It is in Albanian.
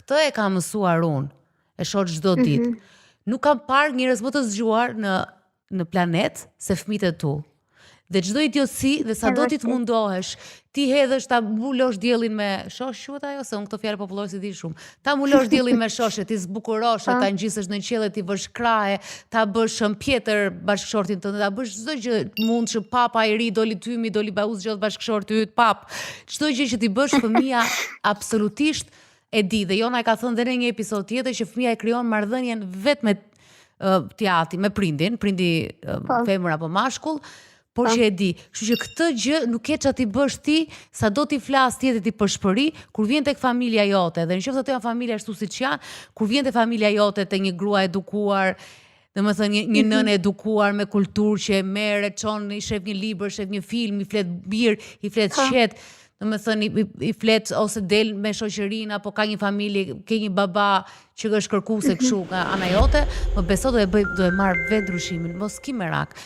këtë e kam mësuar unë, e shoh çdo ditë. Nuk kam parë njerëz më të zgjuar në planet se fëmijët e tu. Dhe çdo idiotësi dhe sado ti të mundohesh, ti hedhësh ta mbulosh diellin me shosh, quhet ajo, se unë këto fjalë popullore si di shumë. Ta mbulosh diellin me shoshe, ti zbukurosh, ta ngjisësh në qiell, ti bësh krahe, ta bësh pjetër bashkëshortin tënd, ta bësh çdo gjë mundsh, papa i ri doli tymi, doli bauz gjallë bashkëshorti yt, pap. Çdo gjë që ti bësh fëmia absolutisht e di, dhe Jona e ka thënë dhe në një episod tjetër që fëmia e krijon marrëdhënien vetëm me teatri, me prindi femër apo mashkull, por që e di. Kështu që këtë gjë nuk e çati bësh ti, sado ti flas tjetër ti për shpëri, kur vjen tek familja jote, dhe nëse ato janë familja ashtu siç janë, kur vjen te familja jote, te një grua edukuar, domethënë një nënë edukuar me kulturë që e merr, çon, i shef një libër, shef një film, i flet bir, i flet qet, domethënë i flet ose del me shoqërinë, apo ka një familje, ke një baba që është kërkuese kështu nga ana jote, më beso do e marr vetë ndryshimin, mos ki merak.